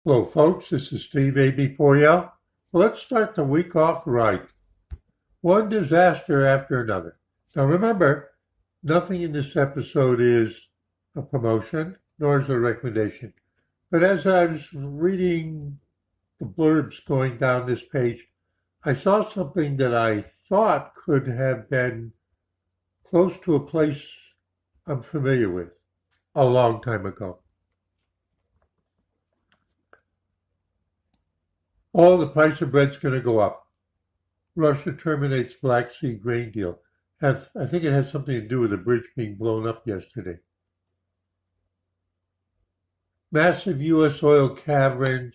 Hello, folks. This is Steve AB for you. Well, let's start the week off right. One disaster after another. Now, remember, nothing in this episode is a promotion, nor is it a recommendation. But as I was reading the blurbs going down this page, I saw something that I thought could have been close to a place I'm familiar with a long time ago. Oh, the price of bread's going to go up. Russia terminates Black Sea grain deal. I think it has something to do with the bridge being blown up yesterday. Massive U.S. oil caverns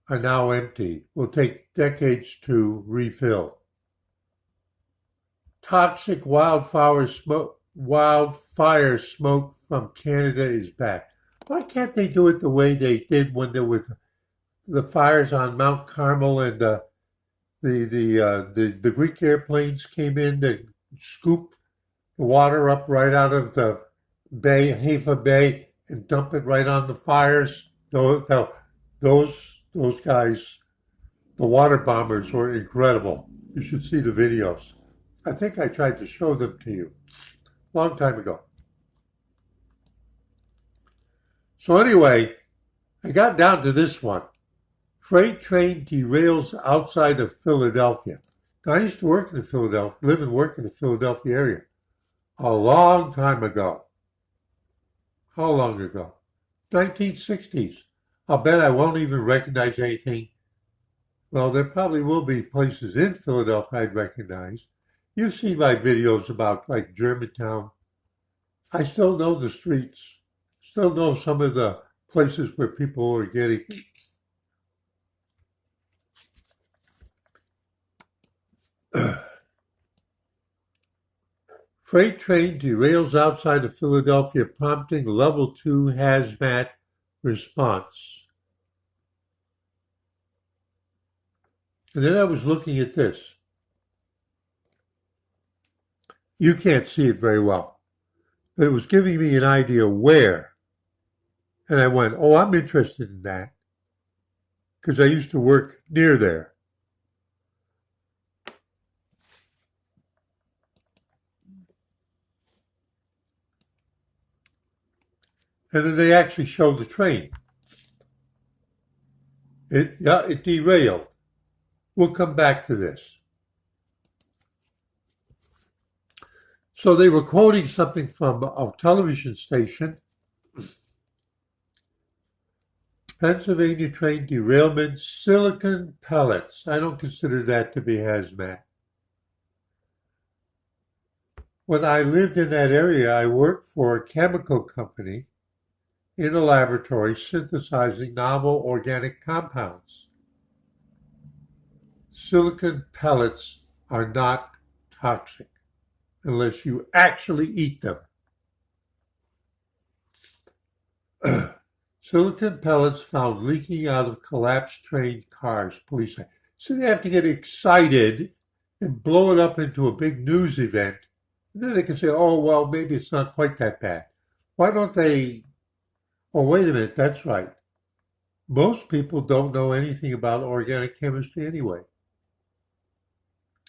are now empty. Will take decades to refill. Toxic wildfire smoke from Canada is back. Why can't they do it the way they did when there were the fires on Mount Carmel and the Greek airplanes came in that scoop the water up right out of the bay, Haifa Bay, and dump it right on the fires? Those guys, the water bombers, were incredible. You should see the videos. I think I tried to show them to you a long time ago. So anyway, I got down to this one. Freight train derails outside of Philadelphia. Now, I used to work in live and work in the Philadelphia area a long time ago. How long ago? 1960s. I'll bet I won't even recognize anything. Well, there probably will be places in Philadelphia I'd recognize. You've seen my videos about like Germantown. I still know the streets, still know some of the places where people are getting Freight train derails outside of Philadelphia, prompting level 2 hazmat response. And then I was looking at this. You can't see it very well, but it was giving me an idea where. And I went, oh, I'm interested in that because I used to work near there. And then they actually showed the train. It derailed. We'll come back to this. So they were quoting something from a television station. Pennsylvania train derailment, silicon pellets. I don't consider that to be hazmat. When I lived in that area, I worked for a chemical company in a laboratory synthesizing novel organic compounds. Silicon pellets are not toxic unless you actually eat them. Silicon pellets found leaking out of collapsed train cars, police say. So they have to get excited and blow it up into a big news event. And then they can say, oh, well, maybe it's not quite that bad. Why don't they? Oh, wait a minute, that's right. Most people don't know anything about organic chemistry anyway.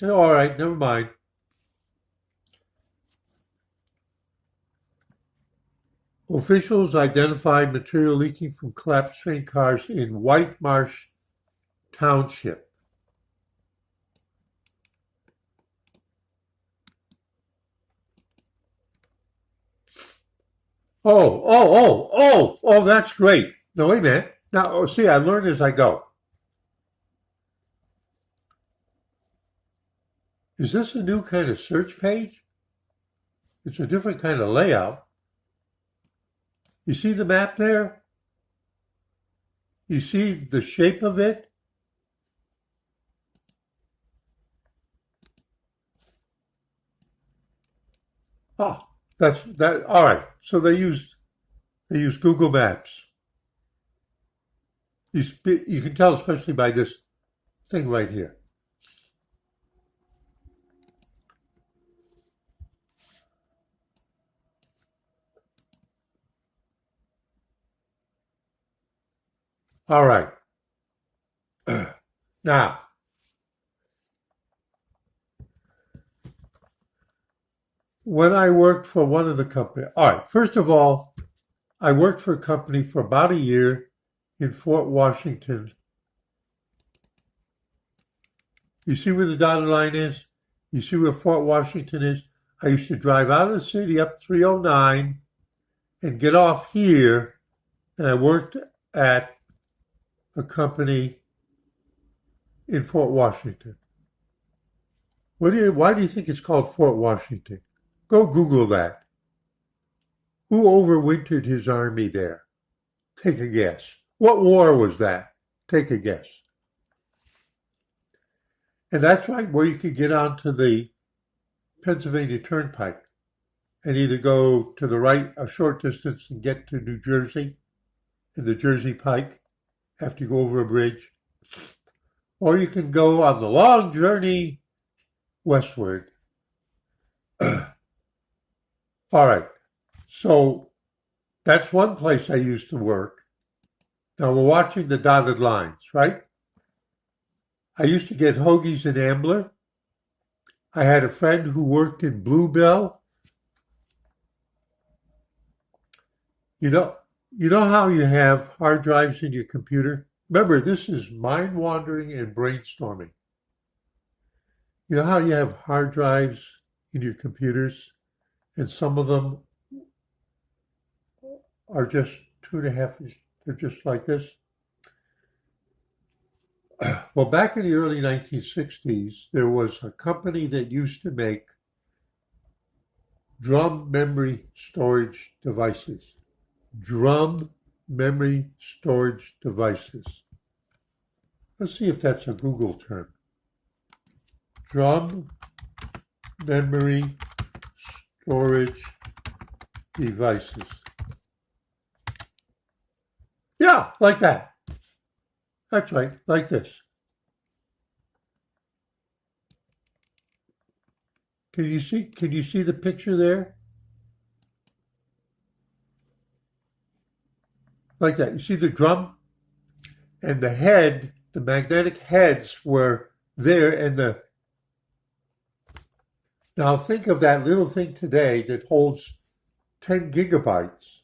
All right, never mind. Officials identified material leaking from collapsed train cars in White Marsh Township. Oh, that's great. No, wait a minute. Now, see, I learn as I go. Is this a new kind of search page? It's a different kind of layout. You see the map there? You see the shape of it? Oh, that's that. All right. So they use Google Maps. You can tell, especially by this thing right here. All right. Now, when I worked for one of the companies, all right, first of all, I worked for a company for about a year in Fort Washington. You see where the dotted line is? You see where Fort Washington is? I used to drive out of the city up 309 and get off here, and I worked at a company in Fort Washington. Why do you think it's called Fort Washington? Go Google that. Who overwintered his army there? Take a guess. What war was that? Take a guess. And that's right where you could get onto the Pennsylvania Turnpike and either go to the right a short distance and get to New Jersey and the Jersey Pike after you go over a bridge, or you can go on the long journey westward. All right, so that's one place I used to work. Now we're watching the dotted lines, right? I used to get hoagies in Ambler. I had a friend who worked in Bluebell. You know how you have hard drives in your computer? Remember, this is mind wandering and brainstorming. You know how you have hard drives in your computers and some of them are just 2.5 inches, they're just like this? Well, back in the early 1960s, there was a company that used to make drum memory storage devices. Drum memory storage devices. Let's see if that's a Google term. Drum memory storage devices. Yeah, like that. That's right, like this. Can you see the picture there? Like that. You see the drum? And the head, the magnetic heads were there, and now think of that little thing today that holds 10 gigabytes.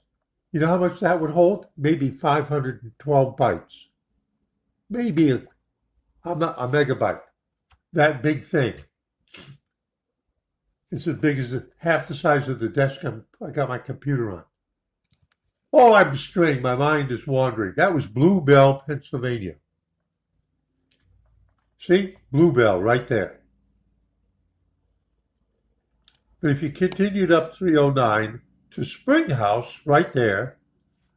You know how much that would hold? Maybe 512 bytes. Maybe a megabyte. That big thing. It's as big as half the size of the desk I got my computer on. Oh, I'm straying. My mind is wandering. That was Bluebell, Pennsylvania. See? Bluebell right there. But if you continued up 309 to Springhouse right there,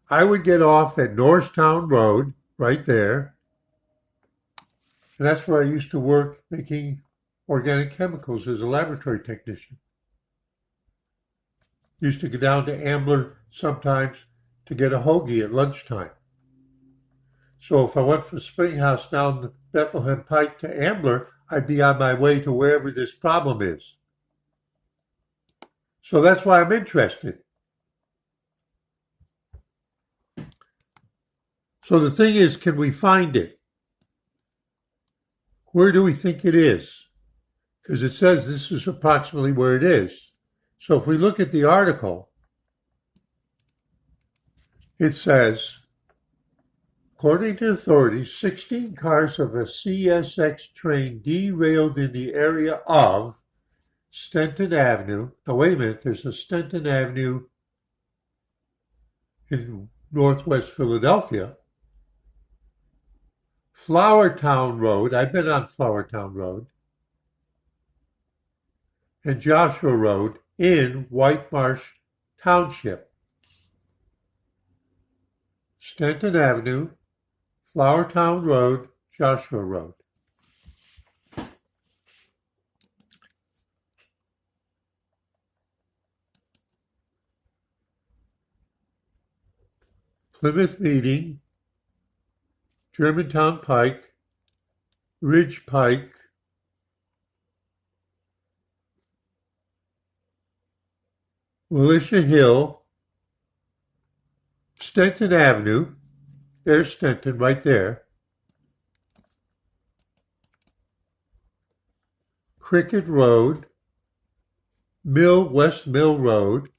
I would get off at Norristown Road right there. And that's where I used to work making organic chemicals as a laboratory technician. Used to go down to Ambler sometimes to get a hoagie at lunchtime. So if I went from Springhouse down the Bethlehem Pike to Ambler, I'd be on my way to wherever this problem is. So that's why I'm interested. So the thing is, can we find it? Where do we think it is? Because it says this is approximately where it is. So if we look at the article, it says, according to authorities, 16 cars of a CSX train derailed in the area of Stenton Avenue. Now, wait a minute, there's a Stenton Avenue in northwest Philadelphia. Flowertown Road, I've been on Flowertown Road, and Joshua Road in White Marsh Township. Stenton Avenue, Flowertown Road, Joshua Road. Plymouth Meeting, Germantown Pike, Ridge Pike, Militia Hill, Stenton Avenue, There's Stenton right there. Cricket Road, West Mill Road,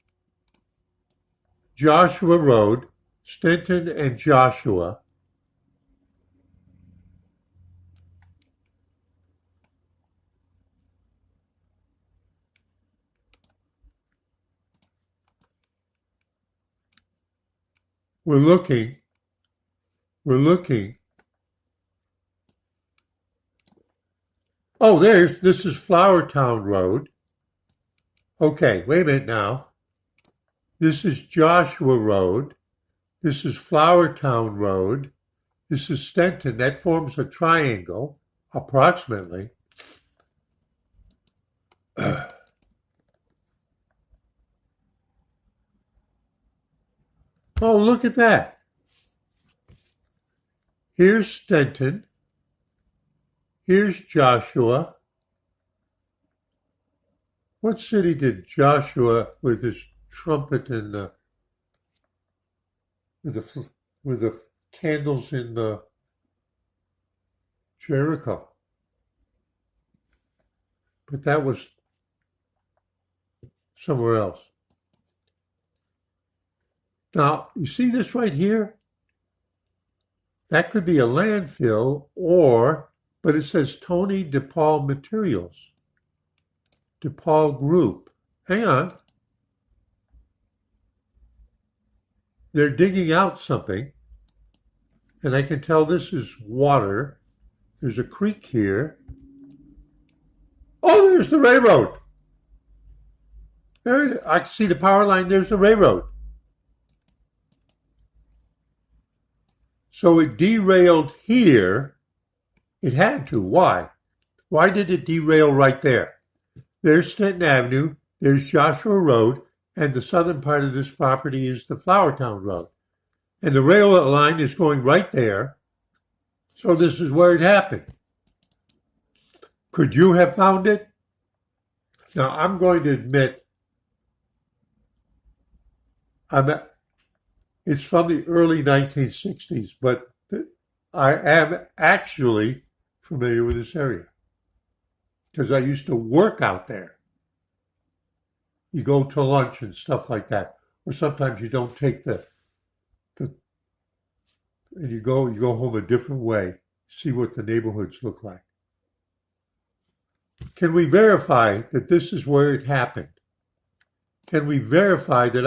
Joshua Road, Stenton and Joshua. We're looking. Oh, this is Flowertown Road. Okay, wait a minute now. This is Joshua Road. This is Flowertown Road. This is Stenton. That forms a triangle, approximately. Oh, look at that. Here's Stenton. Here's Joshua. What city did Joshua with his trumpet and with the candles in the Jericho? But that was somewhere else. Now, you see this right here? That could be a landfill but it says Tony DePaul Materials. DePaul Group. Hang on. They're digging out something, and I can tell this is water. There's a creek here. Oh, there's the railroad. There, I can see the power line. There's the railroad. So it derailed here. It had to. Why? Why did it derail right there? There's Stenton Avenue. There's Joshua Road. And the southern part of this property is the Flowertown Road. And the rail line is going right there. So this is where it happened. Could you have found it? Now, I'm going to admit, it's from the early 1960s, but I am actually familiar with this area because I used to work out there. You go to lunch and stuff like that, or sometimes you don't take and you go home a different way, see what the neighborhoods look like. Can we verify that this is where it happened? Can we verify that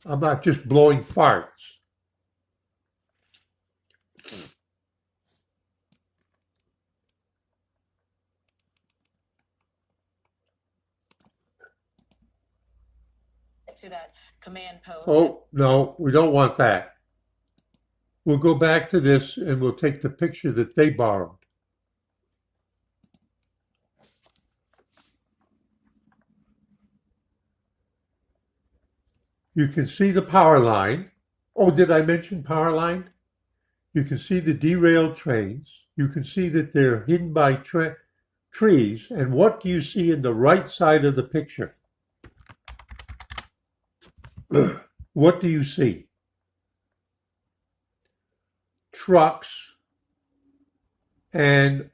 I'm not just blowing farts? To that command post. Oh, no, we don't want that. We'll go back to this and we'll take the picture that they borrowed. You can see the power line. Oh, did I mention power line? You can see the derailed trains. You can see that they're hidden by trees. And what do you see in the right side of the picture? What do you see? Trucks and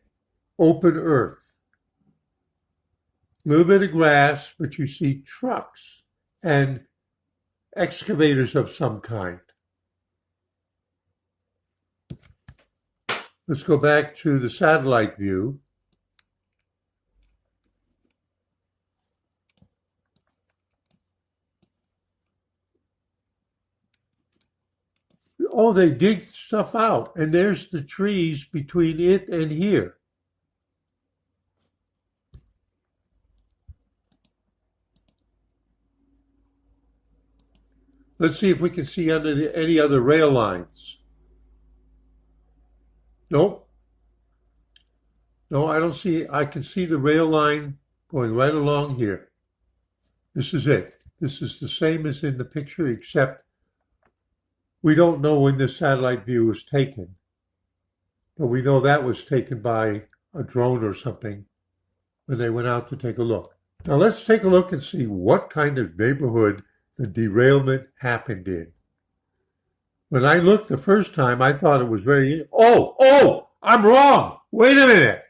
open earth. A little bit of grass, but you see trucks and excavators of some kind. Let's go back to the satellite view. Oh, they dig stuff out, and there's the trees between it and here. Let's see if we can see under any other rail lines. Nope. No, I don't see. I can see the rail line going right along here. This is it. This is the same as in the picture, except we don't know when this satellite view was taken, but we know that was taken by a drone or something when they went out to take a look. Now let's take a look and see what kind of neighborhood the derailment happened in. When I looked the first time, I thought it was oh, I'm wrong. Wait a minute.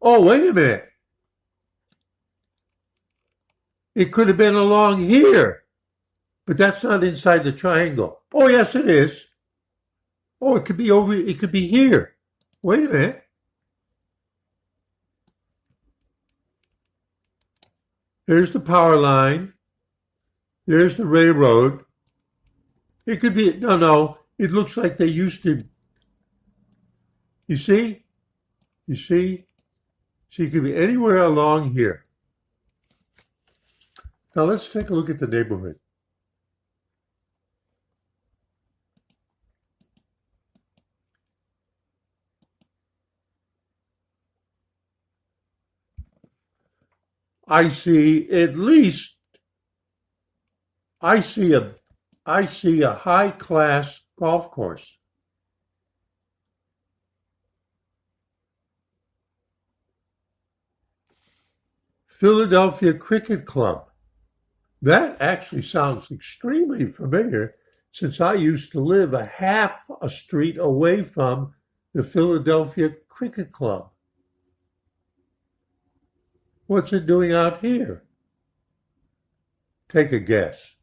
Oh, wait a minute. It could have been along here, but that's not inside the triangle. Oh, yes, it is. Oh, it could be here. Wait a minute. There's the power line. There's the railroad. It could be, no, it looks like they used to. You see? You see? So it could be anywhere along here. Now let's take a look at the neighborhood. I see a high-class golf course. Philadelphia Cricket Club. That actually sounds extremely familiar since I used to live a half a street away from the Philadelphia Cricket Club. What's it doing out here? Take a guess.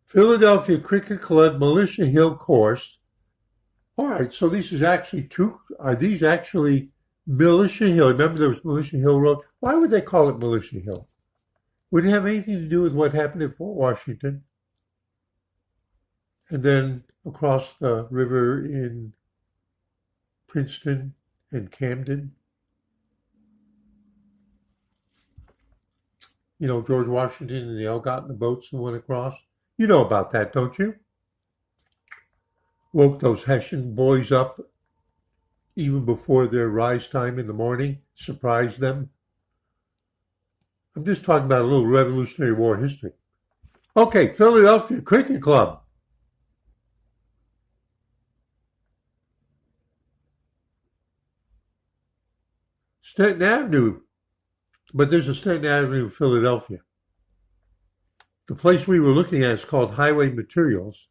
Philadelphia Cricket Club Militia Hill course. All right, so these are these actually Militia Hill? Remember there was Militia Hill Road? Why would they call it Militia Hill? Would it have anything to do with what happened at Fort Washington? And then across the river in Princeton and Camden? You know, George Washington and they all got in the boats and went across. You know about that, don't you? Woke those Hessian boys up even before their rise time in the morning, surprised them. I'm just talking about a little Revolutionary War history. Okay, Philadelphia Cricket Club. Stanton Avenue, but there's a Stanton Avenue in Philadelphia. The place we were looking at is called Highway Materials.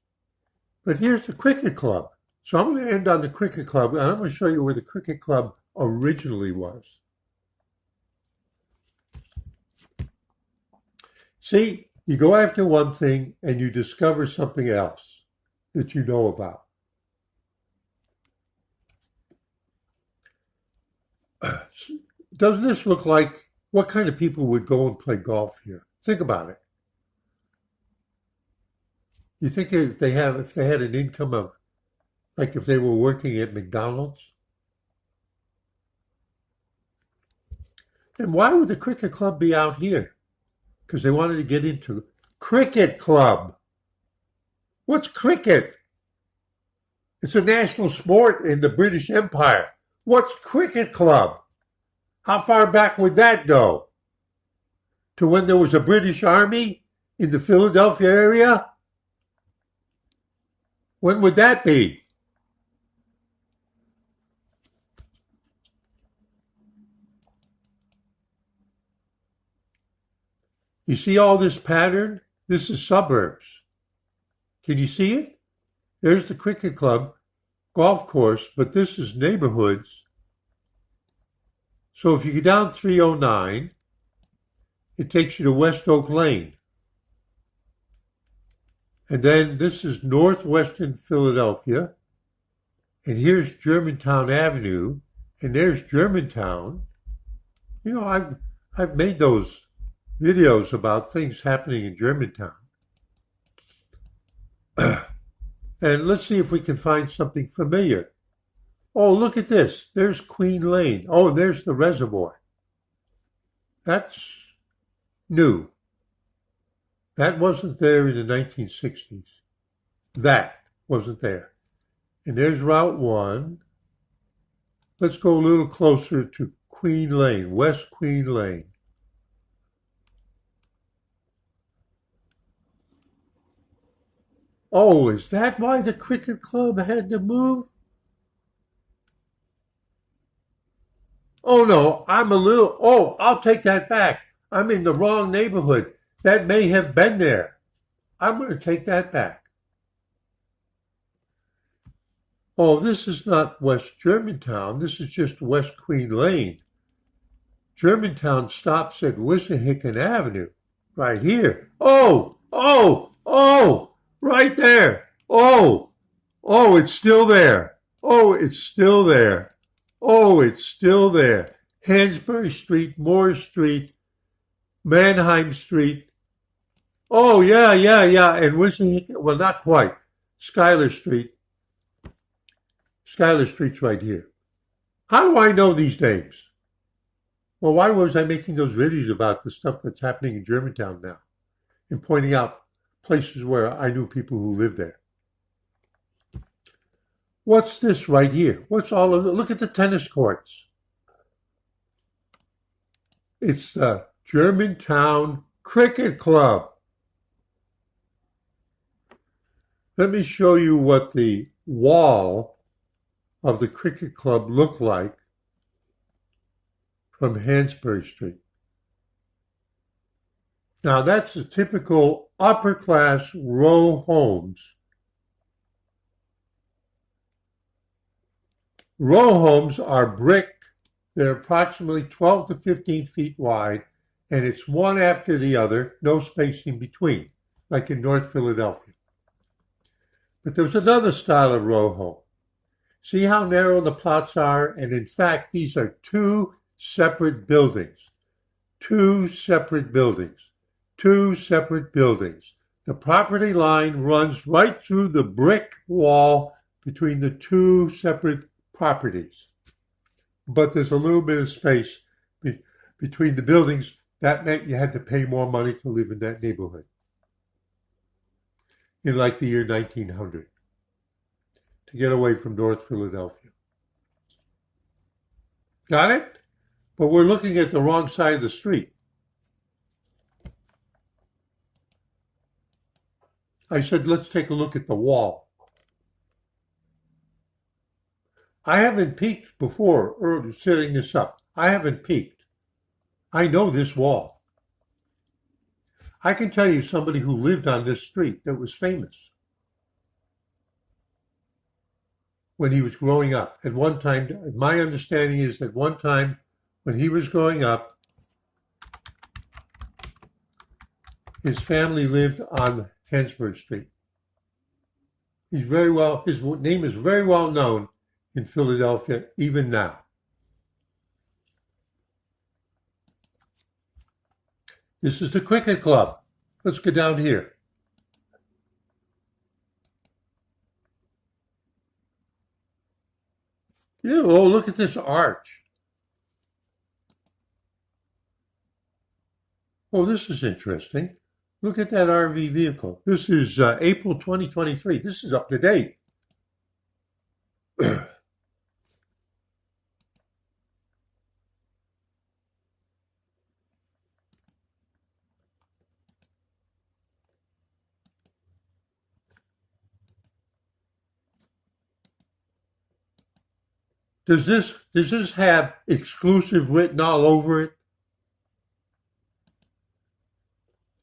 But here's the Cricket Club. So I'm going to end on the Cricket Club, and I'm going to show you where the Cricket Club originally was. See, you go after one thing and you discover something else that you know about. Doesn't this look like what kind of people would go and play golf here? Think about it. You think if they had an income of, like if they were working at McDonald's? And why would the cricket club be out here? Because they wanted to get into cricket club. What's cricket? It's a national sport in the British Empire. What's cricket club? How far back would that go? To when there was a British army in the Philadelphia area? When would that be? You see all this pattern? This is suburbs. Can you see it? There's the cricket club, golf course, but this is neighborhoods. So if you go down 309, it takes you to West Oak Lane. And then this is northwestern Philadelphia. And here's Germantown Avenue. And there's Germantown. You know, I've made those videos about things happening in Germantown. And let's see if we can find something familiar. Oh, look at this. There's Queen Lane. Oh, there's the reservoir. That's new. That wasn't there in the 1960s. That wasn't there. And there's Route 1. Let's go a little closer to Queen Lane, West Queen Lane. Oh, is that why the cricket club had to move? Oh, no, I'll take that back. I'm in the wrong neighborhood. That may have been there. I'm going to take that back. Oh, this is not West Germantown. This is just West Queen Lane. Germantown stops at Wissahickon Avenue. Right here. Oh, oh, oh, right there. Oh, oh, it's still there. Oh, it's still there. Oh, it's still there. Hansbury Street, Moore Street, Mannheim Street. Oh, yeah. And Wissahickon, well, not quite. Schuyler Street. Schuyler Street's right here. How do I know these names? Well, why was I making those videos about the stuff that's happening in Germantown now and pointing out places where I knew people who lived there? What's this right here? What's all of it? Look at the tennis courts. It's the Germantown Cricket Club. Let me show you what the wall of the cricket club looked like from Hansbury Street. Now that's a typical upper class row homes. Row homes are brick. They're approximately 12 to 15 feet wide, and it's one after the other, no space in between, like in North Philadelphia. But there's another style of row home. See how narrow the plots are? And in fact, these are two separate buildings. Two separate buildings. Two separate buildings. The property line runs right through the brick wall between the two separate properties. But there's a little bit of space between the buildings. That meant you had to pay more money to live in that neighborhood in like the year 1900 to get away from North Philadelphia. Got it? But we're looking at the wrong side of the street. I said, let's take a look at the wall. I haven't peeked before, or setting this up. I haven't peeked. I know this wall. I can tell you somebody who lived on this street that was famous when he was growing up. At one time, my understanding is that one time when he was growing up, his family lived on Hansbury Street. His name is very well known in Philadelphia, even now. This is the cricket club. Let's go down here. Yeah, oh, look at this arch. Oh, this is interesting. Look at that RV vehicle. This is April 2023. This is up to date. Does this have exclusive written all over it?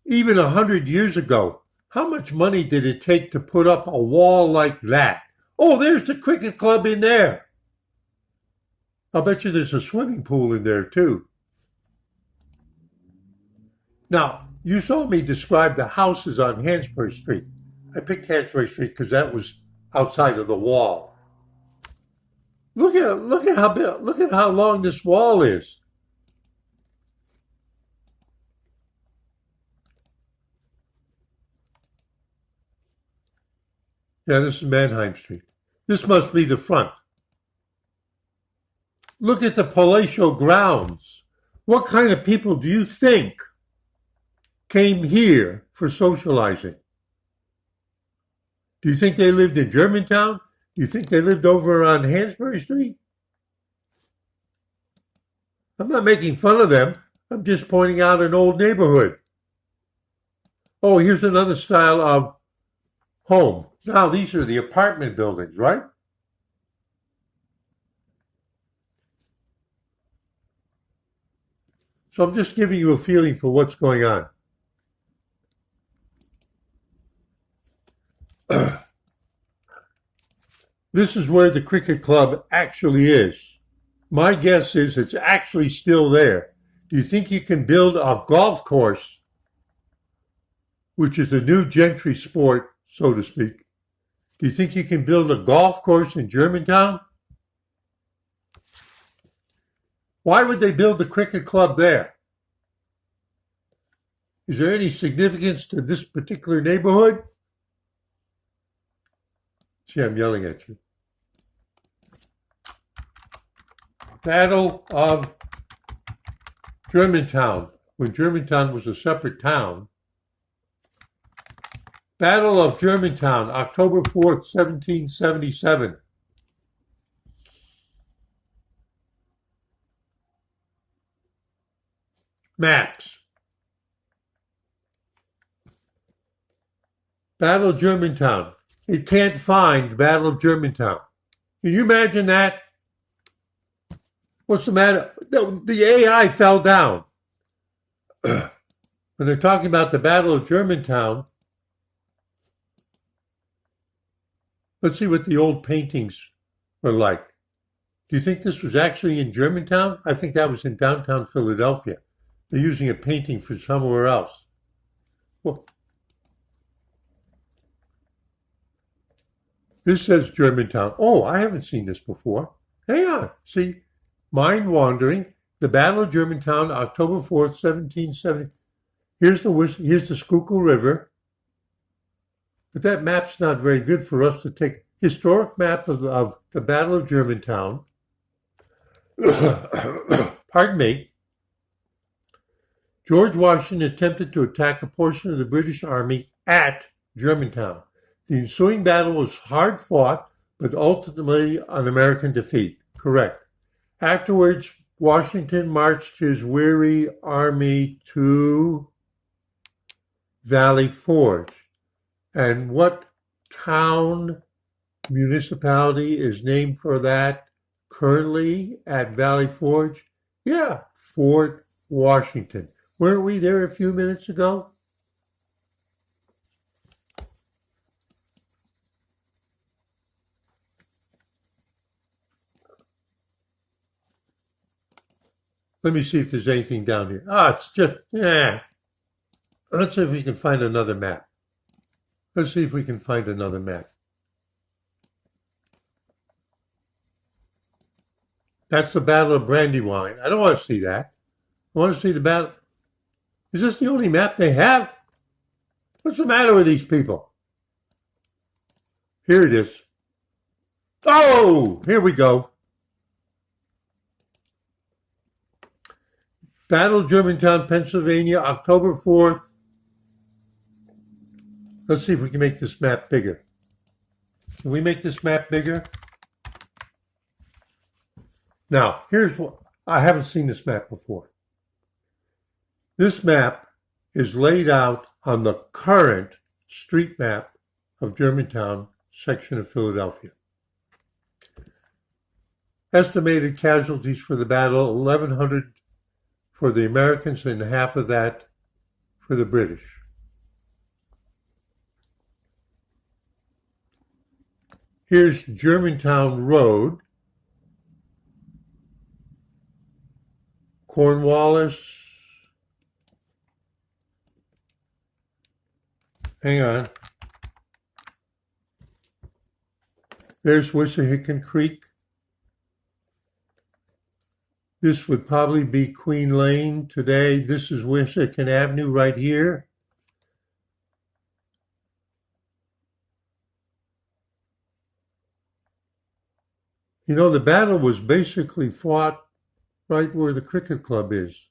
Even 100 years ago, how much money did it take to put up a wall like that? Oh, there's the cricket club in there. I'll bet you there's a swimming pool in there too. Now, you saw me describe the houses on Hansbury Street. I picked Hansbury Street because that was outside of the wall. Look at how long this wall is. Yeah, this is Mannheim Street. This must be the front. Look at the palatial grounds. What kind of people do you think came here for socializing? Do you think they lived in Germantown? Do you think they lived over on Hansbury Street? I'm not making fun of them. I'm just pointing out an old neighborhood. Oh, here's another style of home. Now, these are the apartment buildings, right? So I'm just giving you a feeling for what's going on. This is where the cricket club actually is. My guess is it's actually still there. Do you think you can build a golf course, which is the new gentry sport, so to speak? Do you think you can build a golf course in Germantown? Why would they build the cricket club there? Is there any significance to this particular neighborhood? See, I'm yelling at you. Battle of Germantown, when Germantown was a separate town. Battle of Germantown, October 4th, 1777. Maps. Battle of Germantown. It can't find the Battle of Germantown. Can you imagine that? What's the matter? The AI fell down. When they're talking about the Battle of Germantown, let's see what the old paintings were like. Do you think this was actually in Germantown? I think that was in downtown Philadelphia. They're using a painting from somewhere else. Well, this says Germantown. Oh, I haven't seen this before. Hang on. See, mind wandering. The Battle of Germantown, October 4th, 1770. Here's the Schuylkill River. But that map's not very good for us to take. Historic map of the Battle of Germantown. Pardon me. George Washington attempted to attack a portion of the British Army at Germantown. The ensuing battle was hard fought, but ultimately an American defeat. Correct. Afterwards, Washington marched his weary army to Valley Forge. And what town, municipality is named for that currently at Valley Forge? Yeah, Fort Washington. Weren't we there a few minutes ago? Let me see if there's anything down here. It's just, Let's see if we can find another map. Let's see if we can find another map. That's the Battle of Brandywine. I don't want to see that. I want to see the battle. Is this the only map they have? What's the matter with these people? Here it is. Oh, here we go. Battle of Germantown, Pennsylvania, October 4th. Let's see if we can make this map bigger. Can we make this map bigger? Now, here's what I haven't seen this map before. This map is laid out on the current street map of Germantown section of Philadelphia. Estimated casualties for the battle, 1,100 for the Americans and half of that for the British. Here's Germantown Road, Cornwallis. Hang on. There's Wissahickon Creek. This would probably be Queen Lane today. This is Wissahickon Avenue right here. You know, the battle was basically fought right where the cricket club is.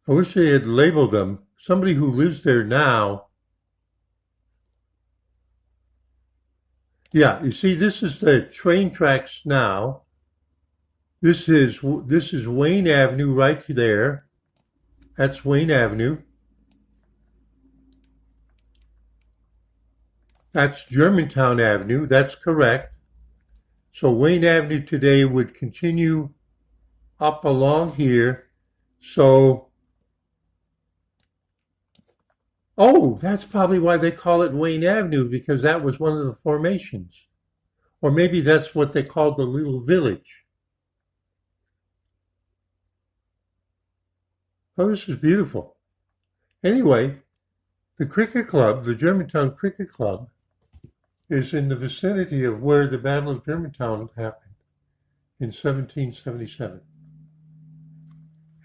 I wish they had labeled them. Somebody who lives there now. Yeah, you see, this is the train tracks now. This is Wayne Avenue right there. That's Wayne Avenue. That's Germantown Avenue. That's correct. So Wayne Avenue today would continue up along here. So, oh, that's probably why they call it Wayne Avenue, because that was one of the formations. Or maybe that's what they called the little village. Oh, this is beautiful. Anyway, the cricket club, the Germantown Cricket Club, is in the vicinity of where the Battle of Germantown happened in 1777.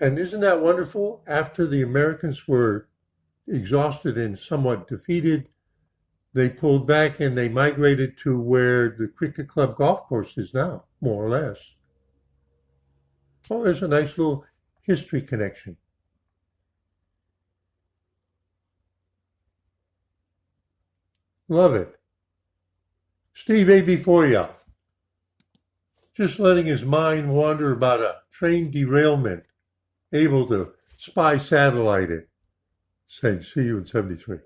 And isn't that wonderful? After the Americans were exhausted and somewhat defeated, they pulled back and they migrated to where the cricket club golf course is now, more or less. Oh, there's a nice little history connection. Love it. Steve A. before you. Just letting his mind wander about a train derailment, able to spy satellite it. Saying, see you in 73.